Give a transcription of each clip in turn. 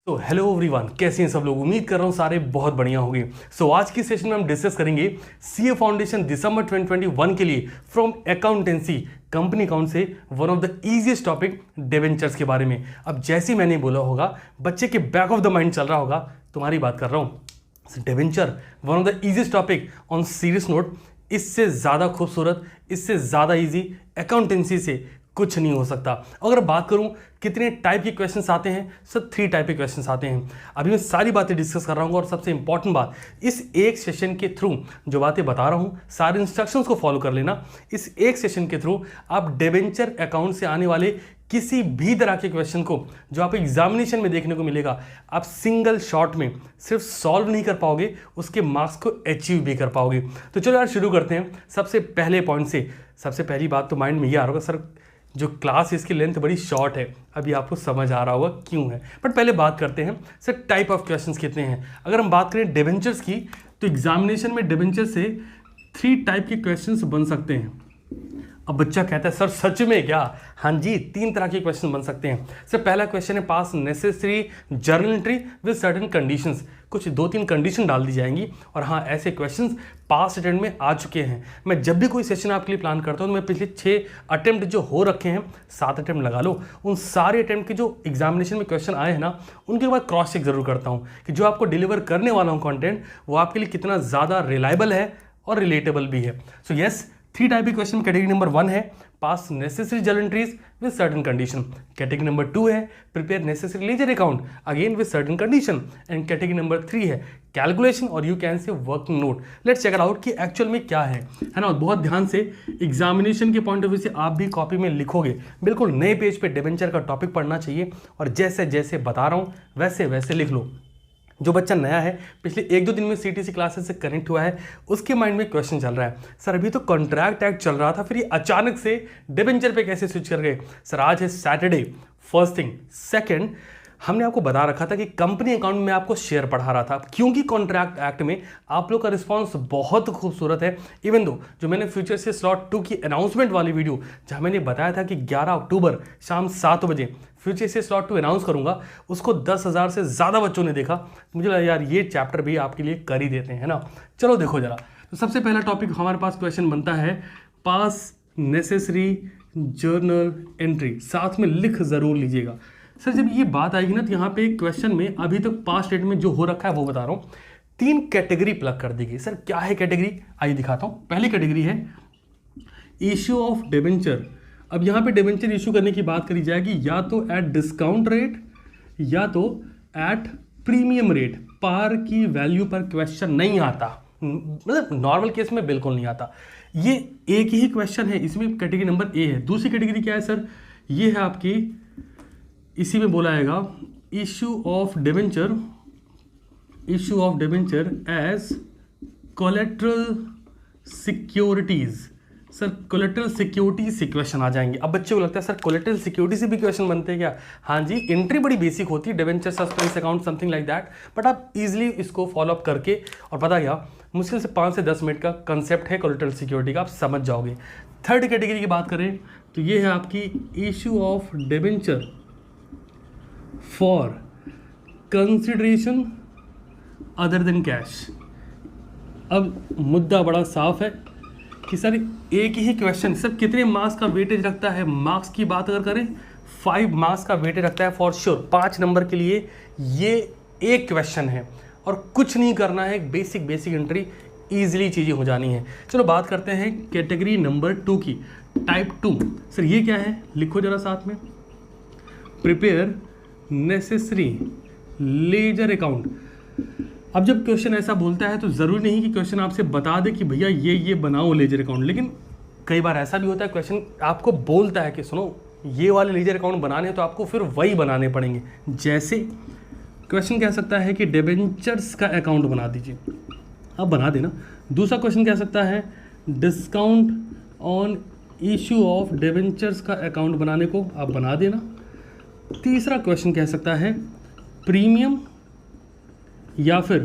तो hello everyone, कैसे हैं सब लोग। उम्मीद कर रहा हूँ सारे बहुत बढ़िया होंगे। आज की सेशन में हम डिस्कस करेंगे सीए फाउंडेशन दिसंबर 2021 के लिए फ्रॉम अकाउंटेंसी कंपनी अकाउंट से one of the easiest topic debentures के बारे में। अब जैसे मैंने बोला होगा, बच्चे के बैक ऑफ द माइंड चल रहा होगा, तुम्हारी बात कर रहा हूँ। Debenture one of the easiest topic on serious note. इससे ज़्यादा खूबसूरत, इससे ज़्यादा ईजी अकाउंटेंसी से कुछ नहीं हो सकता। अगर बात करूं कितने टाइप के क्वेश्चंस आते हैं, सर 3 टाइप के क्वेश्चंस आते हैं। अभी मैं सारी बातें डिस्कस कर रहा हूं और सबसे इंपॉर्टेंट बात, इस एक सेशन के थ्रू जो बातें बता रहा हूं, सारे इंस्ट्रक्शंस को फॉलो कर लेना। इस एक सेशन के थ्रू आप डिबेंचर अकाउंट से आने वाले किसी भी तरह के क्वेश्चन को जो आप एग्जामिनेशन में देखने को मिलेगा, आप सिंगल शॉट में सिर्फ सॉल्व नहीं कर पाओगे, उसके मार्क्स को अचीव भी कर पाओगे। तो चलो यार शुरू करते हैं सबसे पहले पॉइंट से। सबसे पहली बात तो माइंड में ये आ रहा होगा, सर जो क्लास है इसकी लेंथ बड़ी शॉर्ट है। अभी आपको समझ आ रहा होगा क्यों है, बट पहले बात करते हैं सर टाइप ऑफ क्वेश्चंस कितने हैं। अगर हम बात करें डिबेंचर्स की, तो एग्जामिनेशन में डिबेंचर से 3 टाइप के क्वेश्चंस बन सकते हैं। अब बच्चा कहता है सर सच में क्या? हाँ जी, 3 तरह के क्वेश्चन बन सकते हैं। सर पहला क्वेश्चन है pass necessary journal entry with certain conditions. कुछ 2-3 कंडीशन डाल दी जाएंगी और हाँ, ऐसे क्वेश्चंस पास्ट अटेम्प्ट में आ चुके हैं। मैं जब भी कोई सेशन आपके लिए प्लान करता हूँ तो मैं पिछले 6 अटेम्प्ट जो हो रखे हैं, 7 अटेम्प्ट लगा लो, उन सारे अटेम्प्ट के जो एग्जामिनेशन में क्वेश्चन आए हैं ना, उनके बाद क्रॉस चेक जरूर करता हूँ कि जो आपको डिलीवर करने वाला हूँ कंटेंट, वो आपके लिए कितना ज़्यादा रिलायबल है और रिलेटेबल भी है। सो यस, 3 टाइप के क्वेश्चन। कैटेगरी नंबर 1 है pass necessary journal entries with certain condition. Category number 2 है prepare necessary ledger account again with certain condition. And category number 3 है कैलकुलेशन और you can say working note. Let's check it out कि actual में क्या है ना। बहुत ध्यान से एग्जामिनेशन के पॉइंट ऑफ व्यू से आप भी कॉपी में लिखोगे, बिल्कुल नए पेज पे डिबेंचर का टॉपिक पढ़ना चाहिए और जैसे जैसे बता रहा हूँ वैसे वैसे लिख लो। जो बच्चा नया है, पिछले 1-2 दिन में सीटीसी क्लासेस से कनेक्ट हुआ है, उसके माइंड में क्वेश्चन चल रहा है, सर अभी तो कॉन्ट्रैक्ट एक्ट चल रहा था, फिर ये अचानक से डिबेंचर पे कैसे स्विच कर गए? सर आज है सैटरडे, फर्स्ट थिंग। सेकंड, हमने आपको बता रखा था कि कंपनी अकाउंट में आपको शेयर पढ़ा रहा था, क्योंकि कॉन्ट्रैक्ट एक्ट में आप लोग का रिस्पांस बहुत खूबसूरत है। इवन दो जो मैंने फ्यूचर से स्लॉट 2 की अनाउंसमेंट वाली वीडियो, जहां मैंने बताया था कि 11 अक्टूबर शाम 7 बजे फ्यूचर से स्लॉट 2 अनाउंस करूंगा, उसको 10,000 से ज़्यादा बच्चों ने देखा। मुझे लगा यार ये चैप्टर भी आपके लिए कर ही देते हैं ना। चलो देखो जरा, तो सबसे पहला टॉपिक हमारे पास क्वेश्चन बनता है पास नेसेसरी जर्नल एंट्री। साथ में लिख जरूर लीजिएगा। सर जब ये बात आएगी ना, तो यहाँ पे क्वेश्चन में अभी तक पास्ट डेट में जो हो रखा है वो बता रहा हूँ। 3 कैटेगरी प्लग कर दी गई। सर क्या है कैटेगरी, आइए दिखाता हूँ। पहली कैटेगरी है इश्यू ऑफ डिबेंचर। अब यहाँ पे डिबेंचर इशू करने की बात करी जाएगी या तो एट डिस्काउंट रेट या तो एट प्रीमियम रेट। पार की वैल्यू पर क्वेश्चन नहीं आता, मतलब नॉर्मल केस में बिल्कुल नहीं आता। ये एक ही क्वेश्चन है, इसमें कैटेगरी नंबर ए है। दूसरी कैटेगरी क्या है सर? ये है आपकी, इसी में बोला जाएगा issue of debenture as collateral securities. Sir collateral security से क्वेश्चन आ जाएंगे। अब बच्चों को लगता है सर कोलेट्रल सिक्योरिटी से भी क्वेश्चन बनते हैं क्या? हाँ जी, एंट्री बड़ी बेसिक होती है, debenture suspense account something like that, but आप इजीली इसको फॉलो अप करके, और पता क्या, मुश्किल से 5 से 10 मिनट का कंसेप्ट है कोलेट्रल सिक्योरिटी का, आप समझ जाओगे। थर्ड कैटेगरी की बात करें तो ये है आपकी issue of debenture for consideration other than cash. अब मुद्दा बड़ा साफ है कि सर एक ही क्वेश्चन सर कितने मार्क्स का वेटेज रखता है। मार्क्स की बात अगर करें, 5 मार्क्स का वेटेज रखता है फॉर श्योर। 5 नंबर के लिए ये एक क्वेश्चन है और कुछ नहीं करना है, बेसिक एंट्री, ईजिली चीज़ें हो जानी है। चलो बात करते हैं कैटेगरी नंबर 2 की, टाइप 2। सर ये क्या है, लिखो जरा साथ में, प्रिपेयर नेसेसरी लेजर अकाउंट। अब जब क्वेश्चन ऐसा बोलता है तो ज़रूरी नहीं कि क्वेश्चन आपसे बता दे कि भैया ये बनाओ लेजर अकाउंट, लेकिन कई बार ऐसा भी होता है क्वेश्चन आपको बोलता है कि सुनो ये वाले लेजर अकाउंट बनाने हैं, तो आपको फिर वही बनाने पड़ेंगे। जैसे क्वेश्चन कह सकता है कि डिबेंचर्स का अकाउंट बना दीजिए, आप बना देना। दूसरा क्वेश्चन कह सकता है discount on issue of debentures का अकाउंट बनाने को आप बना देना। तीसरा क्वेश्चन कह सकता है प्रीमियम या फिर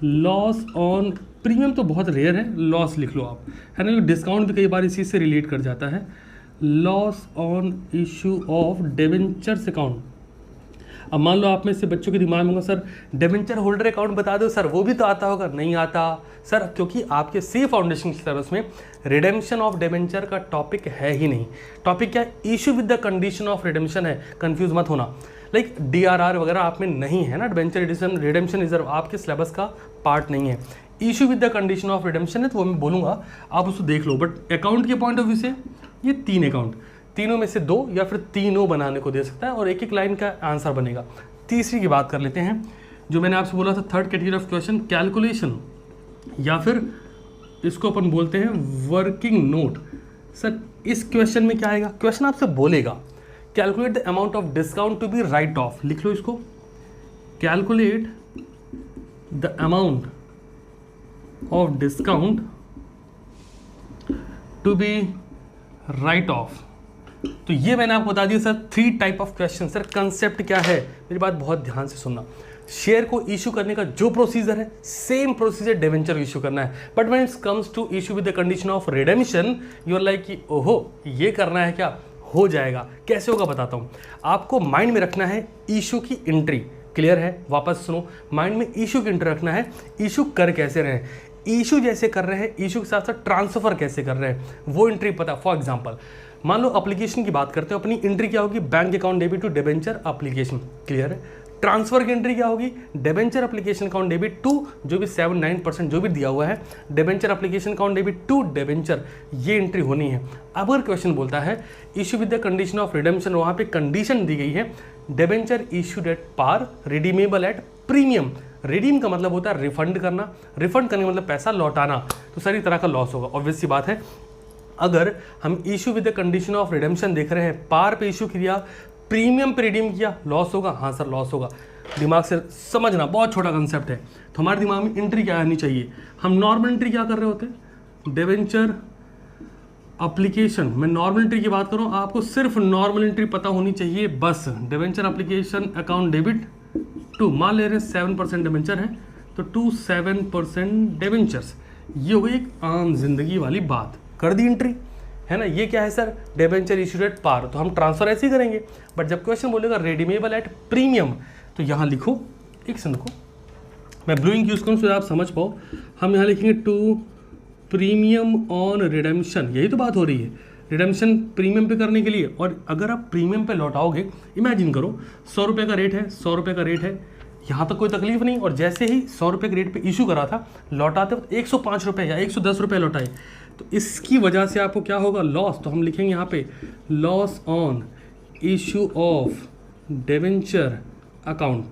लॉस ऑन, प्रीमियम तो बहुत रेयर है, लॉस लिख लो आप, है ना। डिस्काउंट भी कई बार इसी से रिलेट कर जाता है, loss on issue of debentures account. अब मान लो आप में से बच्चों के दिमाग में होगा सर डिबेंचर होल्डर अकाउंट बता दो सर, वो भी तो आता होगा। नहीं आता सर, क्योंकि आपके सी फाउंडेशन के सिलेबस में रिडेम्पशन ऑफ डिबेंचर का टॉपिक है ही नहीं। टॉपिक क्या है? Issue with the condition of redemption है, कंफ्यूज मत होना। लाइक DRR वगैरह आप में नहीं है ना, डिबेंचर रिडेम्पशन रिजर्व आपके सिलेबस का पार्ट नहीं है। Issue with the condition of redemption है तो वो मैं बोलूँगा, आप उसको देख लो। बट अकाउंट के पॉइंट ऑफ व्यू से ये 3 अकाउंट, तीनों में से 2 या फिर तीनों बनाने को दे सकता है और एक एक लाइन का आंसर बनेगा। तीसरी की बात कर लेते हैं, जो मैंने आपसे बोला था third category of question, calculation या फिर इसको अपन बोलते हैं वर्किंग नोट। सर इस क्वेश्चन में क्या आएगा? क्वेश्चन आपसे बोलेगा calculate the amount of discount to be write off. लिख लो इसको, calculate the amount of discount to be write off. तो ये मैंने आपको बता दिया sir 3 type of question. Sir concept क्या है, मेरी बात बहुत ध्यान से सुनना। शेयर को इशू करने का जो प्रोसीजर है, सेम प्रोसीजर डिवेंचर इशू करना है। But when it comes to issue with the condition of redemption, you are like कि ओहो ये करना है क्या? हो जाएगा। कैसे होगा बताता हूँ। आपको माइंड में रखना है इशू की एंट्री, क्लियर है? वापस सुनो, माइंड में इशू की एंट्री रखना है। इशू कर कैसे रहे हैं, इशू जैसे कर रहे हैं, इशू के साथ साथ ट्रांसफर कैसे कर रहे हैं, वो एंट्री पता। फॉर एग्जांपल मान लो एप्लीकेशन की बात करते हो, अपनी एंट्री क्या होगी? Bank account debit to debenture application, clear है? ट्रांसफर की एंट्री क्या होगी? Debenture application account debit to जो भी 7-9% जो भी दिया हुआ है, debenture application account debit to debenture, ये एंट्री होनी है। अब अगर क्वेश्चन बोलता है issue with the condition of redemption, वहाँ पे कंडीशन दी गई है debenture issued at par, redeemable at premium. Redeem का मतलब होता है रिफंड करना, रिफंड करने का मतलब पैसा लौटाना। तो सारी तरह का लॉस होगा, ऑब्वियस सी बात है। अगर हम issue with the condition of redemption देख रहे हैं, पार पे इशू किया, प्रीमियम पे रिडीम किया, लॉस होगा। हाँ सर लॉस होगा। दिमाग से समझना, बहुत छोटा कंसेप्ट है। तो हमारे दिमाग में एंट्री क्या आनी चाहिए? हम नॉर्मल एंट्री क्या कर रहे होते हैं? Debenture application. मैं नॉर्मल एंट्री की बात करूँ, आपको सिर्फ नॉर्मल एंट्री पता होनी चाहिए बस। Debenture application account debit to, मान ले रहे 7% डिबेंचर है तो टू 7% डिबेंचर्स। ये हो गई एक आम जिंदगी वाली बात, कर दी एंट्री, है ना? ये क्या है sir? Debenture issued at par, तो हम ट्रांसफर ऐसे ही करेंगे। बट जब क्वेश्चन बोलेगा रिडीमेबल एट प्रीमियम, तो यहाँ लिखो, एक सेकंड को मैं ब्लू इंक यूज़ करूँ तो आप समझ पाओ। हम यहाँ लिखेंगे टू प्रीमियम ऑन रिडेम्पशन, यही तो बात हो रही है, रिडेम्पशन प्रीमियम पे करने के लिए। और अगर आप प्रीमियम पे लौटाओगे, इमेजिन करो 100 रुपये का रेट है, 100 रुपये का रेट है, यहाँ तक कोई तकलीफ नहीं। और जैसे ही 100 रुपये के रेट पे इशू करा था, लौटाते वक्त 105 रुपये या 110 रुपये लौटाए, तो इसकी वजह से आपको क्या होगा? लॉस। तो हम लिखेंगे यहाँ पे loss on issue of debenture account.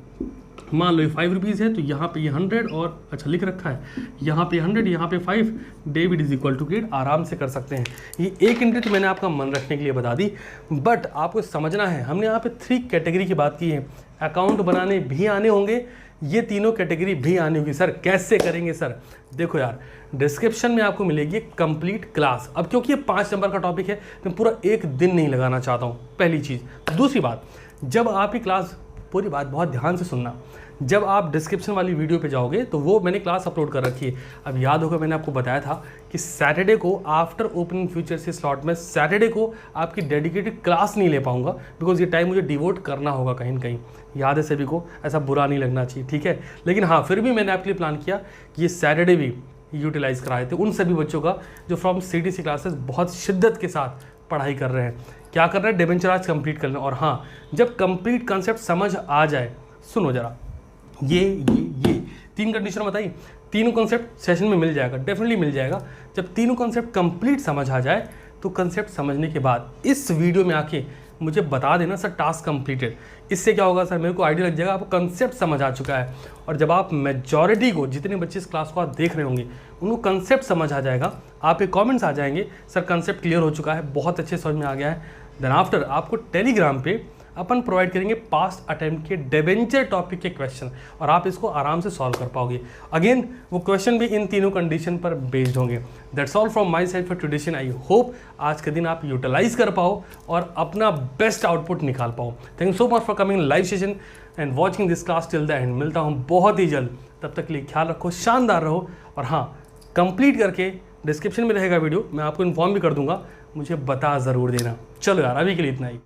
मान लो ये 5 रुपीज़ है, तो यहाँ पे ये 100 और अच्छा लिख रखा है, यहाँ पे 100, यहाँ पे 5, debit is equal to credit, आराम से कर सकते हैं। ये एक एंट्री तो मैंने आपका मन रखने के लिए बता दी, बट आपको समझना है हमने यहाँ पे 3 कैटेगरी की बात की है। अकाउंट बनाने भी आने होंगे, ये तीनों कैटेगरी भी आनी होगी। सर कैसे करेंगे? सर देखो यार, डिस्क्रिप्शन में आपको मिलेगी कंप्लीट क्लास। अब क्योंकि ये 5 नंबर का टॉपिक है, मैं पूरा एक दिन नहीं लगाना चाहता हूँ, पहली चीज़। दूसरी बात, जब आपकी क्लास, पूरी बात बहुत ध्यान से सुनना, जब आप डिस्क्रिप्शन वाली वीडियो पे जाओगे तो वो मैंने क्लास अपलोड कर रखी है। अब याद होगा मैंने आपको बताया था कि सैटरडे को आफ्टर ओपनिंग फ्यूचर से स्लॉट में सैटरडे को आपकी डेडिकेटेड क्लास नहीं ले पाऊंगा, बिकॉज ये टाइम मुझे डिवोट करना होगा कहीं ना कहीं। याद है सभी को, ऐसा बुरा नहीं लगना चाहिए, ठीक है? लेकिन हाँ, फिर भी मैंने आपके लिए प्लान किया कि ये सैटरडे भी यूटिलाइज़ कराए थे उन सभी बच्चों का जो फ्रॉम CTC क्लासेस बहुत शिद्दत के साथ पढ़ाई कर रहे हैं। क्या कर रहे हैं? डिबेंचर आज कंप्लीट कर लें। और हाँ, जब कंप्लीट कॉन्सेप्ट समझ आ जाए, सुनो जरा, ये 3 कंडीशन बताई, तीनों कॉन्सेप्ट सेशन में मिल जाएगा, डेफिनेटली मिल जाएगा। जब तीनों कॉन्सेप्ट कंप्लीट समझ आ जाए, तो कॉन्सेप्ट समझने के बाद इस वीडियो में आके मुझे बता देना सर टास्क कंप्लीटेड। इससे क्या होगा सर, मेरे को आइडिया लग जाएगा आपको कंसेप्ट समझ आ चुका है। और जब आप मेजॉरिटी को, जितने बच्चे इस क्लास को आप देख रहे होंगे, उनको कंसेप्ट समझ आ जाएगा, आपके कमेंट्स आ जाएंगे सर कंसेप्ट क्लियर हो चुका है, बहुत अच्छे समझ में आ गया है। देन आफ्टर आपको टेलीग्राम पे अपन प्रोवाइड करेंगे पास्ट अटेम्प्ट के डिबेंचर टॉपिक के क्वेश्चन, और आप इसको आराम से सॉल्व कर पाओगे। अगेन वो क्वेश्चन भी इन तीनों कंडीशन पर बेस्ड होंगे। That's all from my side for today. I hope आज के दिन आप यूटिलाइज कर पाओ और अपना बेस्ट आउटपुट निकाल पाओ। Thank you so much for coming live session and watching this class till the end. मिलता हूँ बहुत ही जल्द, तब तक के लिए ख्याल रखो, शानदार रहो। और हाँ, कंप्लीट करके डिस्क्रिप्शन में रहेगा वीडियो, मैं आपको इन्फॉर्म भी कर दूंगा, मुझे बता ज़रूर देना। चलो यार, अभी के लिए इतना ही।